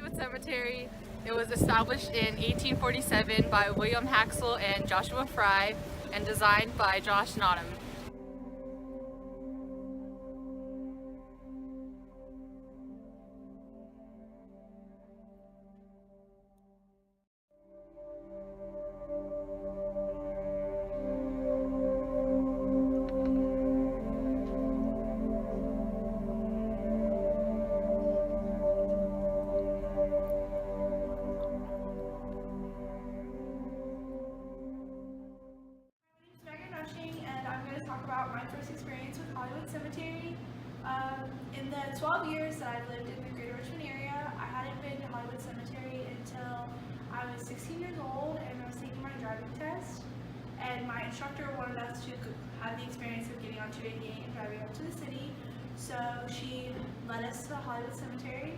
Hollywood Cemetery. It was established in 1847 by William Haxel and Joshua Fry and designed by Josh Nottam. And I'm going to talk about my first experience with Hollywood Cemetery. In the 12 years that I've lived in the Greater Richmond area, I hadn't been to Hollywood Cemetery until I was 16 years old and I was taking my driving test. And my instructor wanted us to have the experience of getting onto 88 and driving up to the city. So she led us to Hollywood Cemetery.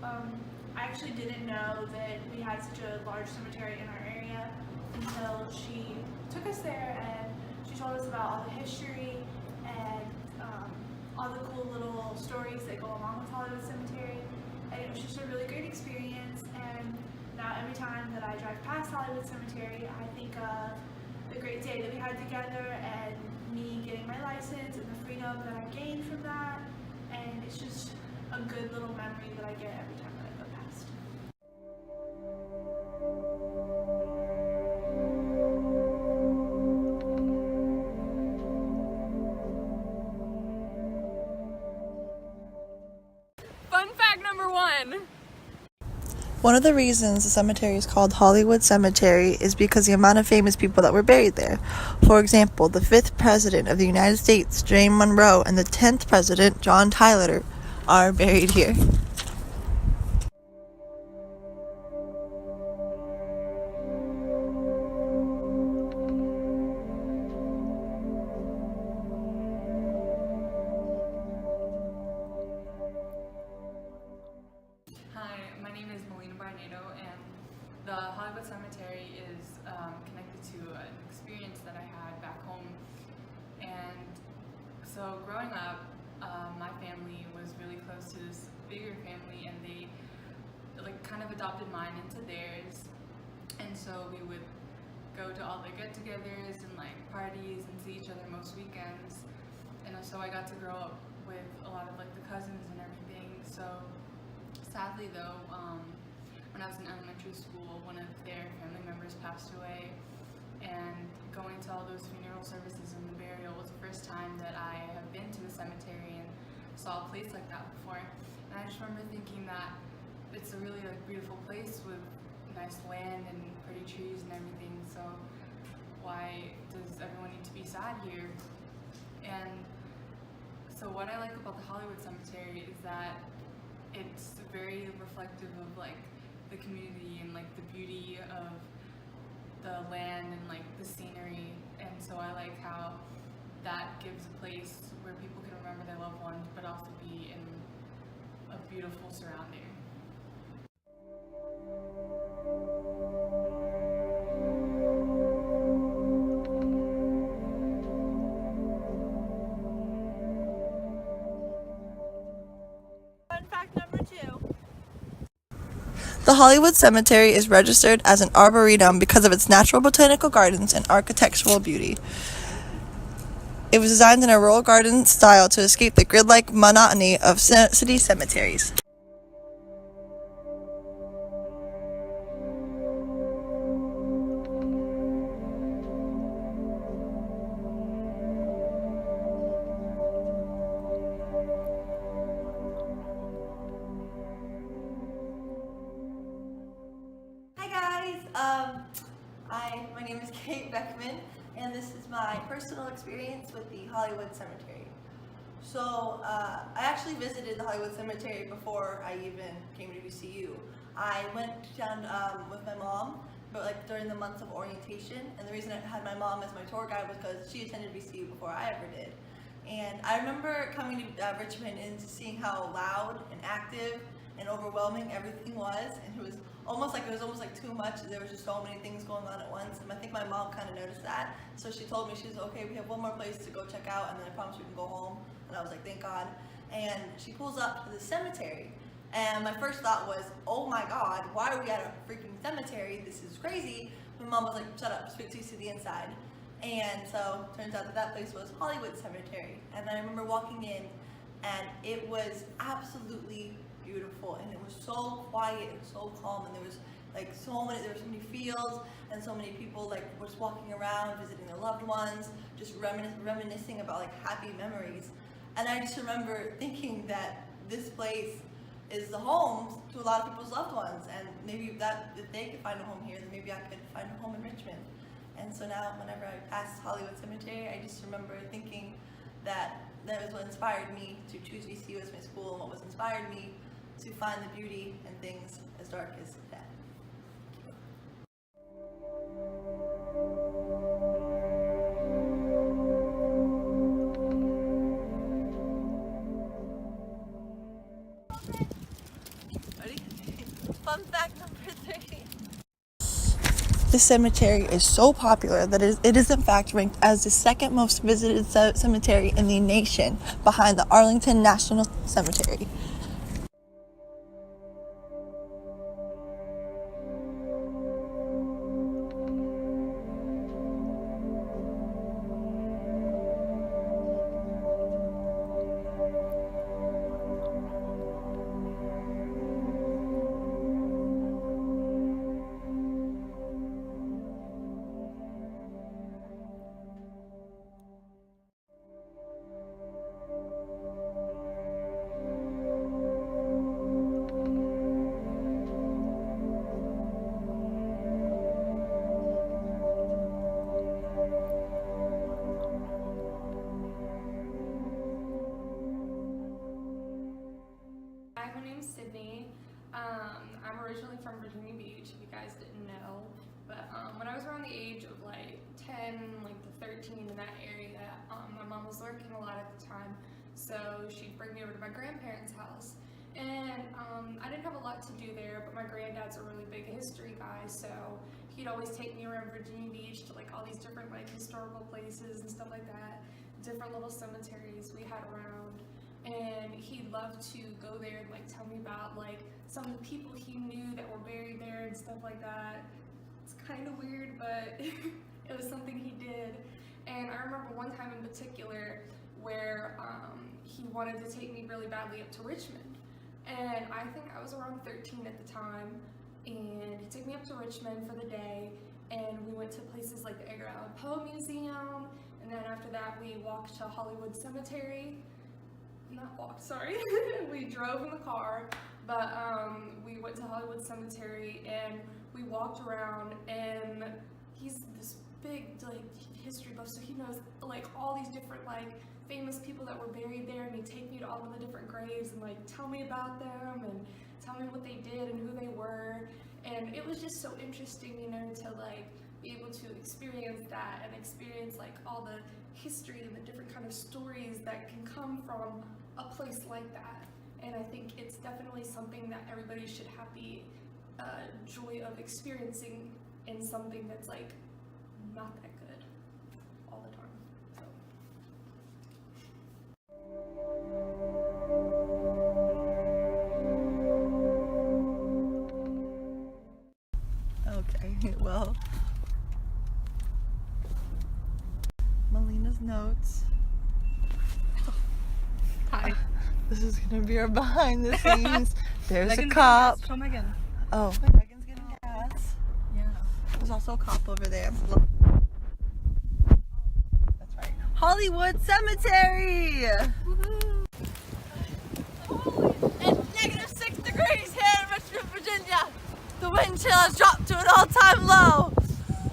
I actually didn't know that we had such a large cemetery in our area until she took us there and she told us about all the history and all the cool little stories that go along with Hollywood Cemetery. And it was just a really great experience. And now every time that I drive past Hollywood Cemetery, I think of the great day that we had together and me getting my license and the freedom that I gained from that. And it's just a good little memory that I get every time that I go past. Fun fact number 1. One of the reasons the cemetery is called Hollywood Cemetery is because the amount of famous people that were buried there. For example, the 5th President of the United States, James Monroe, and the 10th President, John Tyler, are buried here. Hi, my name is Melina Barnedo, and the Hollywood Cemetery is connected to an experience that I had back home. And so growing up, my family was really close to this bigger family, and they kind of adopted mine into theirs. And so we would go to all the get-togethers and parties and see each other most weekends. And so I got to grow up with a lot of the cousins and everything. So sadly though, when I was in elementary school, one of their family members passed away, and going to all those funeral services and the burial was the first time that I have been to a cemetery and saw a place like that before. And I just remember thinking that it's a really beautiful place with nice land and pretty trees and everything, so why does everyone need to be sad here? And so what I like about the Hollywood Cemetery is that it's very reflective of the community and the beauty of the land and the scenery. And so I like how that gives a place where people can remember their loved ones but also be in a beautiful surrounding. Fun fact number 2. The Hollywood Cemetery is registered as an arboretum because of its natural botanical gardens and architectural beauty. It was designed in a rural garden style to escape the grid-like monotony of city cemeteries. My name is Beckman, and this is my personal experience with the Hollywood Cemetery. So, I actually visited the Hollywood Cemetery before I even came to VCU. I went down with my mom, but during the months of orientation, and the reason I had my mom as my tour guide was because she attended VCU before I ever did. And I remember coming to Richmond and seeing how loud and active and overwhelming everything was, and it was almost too much. There was just so many things going on at once, and I think my mom kind of noticed that. So she told me, she said, okay, we have one more place to go check out, and then I promise we can go home. And I was like, thank God. And she pulls up to the cemetery, And my first thought was, oh my God, why are we at a freaking cemetery? This is crazy. My mom was like, shut up, just wait till you see the inside. And so turns out that place was Hollywood Cemetery. And I remember walking in, and it was absolutely beautiful, and it was so quiet and so calm, and there was so many fields and so many people was walking around visiting their loved ones, just reminiscing about happy memories. And I just remember thinking that this place is the home to a lot of people's loved ones, and maybe that if they could find a home here, then maybe I could find a home in Richmond. And so now whenever I pass Hollywood Cemetery, I just remember thinking that was what inspired me to choose VCU as my school, and what was inspired me to find the beauty in things as dark as that. Ready? Fun fact number 3. This cemetery is so popular that it is in fact ranked as the second most visited cemetery in the nation, behind the Arlington National Cemetery. Hi, my name's Sidney. I'm originally from Virginia Beach, if you guys didn't know. But when I was around the age of 10, to 13 in that area, my mom was working a lot at the time, so she'd bring me over to my grandparents' house. And I didn't have a lot to do there, but my granddad's a really big history guy, so he'd always take me around Virginia Beach to all these different historical places and stuff like that, different little cemeteries we had around. And he loved to go there and tell me about some of the people he knew that were buried there and stuff like that. It's kind of weird, but it was something he did. And I remember one time in particular where he wanted to take me really badly up to Richmond. And I think I was around 13 at the time, and he took me up to Richmond for the day, and we went to places like the Edgar Allan Poe Museum, and then after that we walked to Hollywood Cemetery. Not walked, sorry. We drove in the car, but we went to Hollywood Cemetery and we walked around, and he's this big history buff, so he knows all these different famous people that were buried there, and he'd take me to all of the different graves and tell me about them and tell me what they did and who they were. And it was just so interesting, to be able to experience that and experience all the history and the different kind of stories that can come from a place like that. And I think it's definitely something that everybody should have the joy of experiencing in something that's not that good all the time. So. Okay, well, Melina's notes. Hi. This is gonna be our behind the scenes. There's Megan's a cop. Show Megan. Oh, Megan's getting gas. Yeah. There's also a cop over there. That's right. Hollywood Cemetery! Woohoo! It's -6 degrees here in Richmond, Virginia. The wind chill has dropped to an all-time low.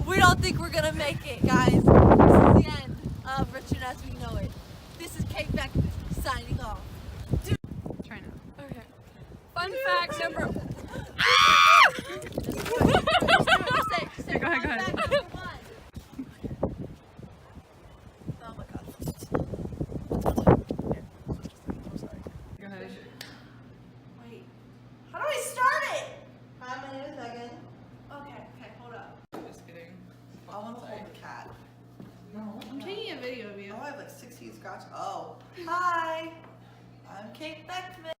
We don't think we're gonna make it, guys. This is the end of Richmond as we know it. This is Kate Beckman signing off. Try now. Okay. Fun fact number. Go ahead. Oh my god. Go ahead. Wait, how do I start it? Hi, my name is Megan. Okay, hold up. Just kidding. I want to hold the cat. I'm taking a video of you. Oh, I have 60 scratch. Oh. Hi. I'm Kate Beckman.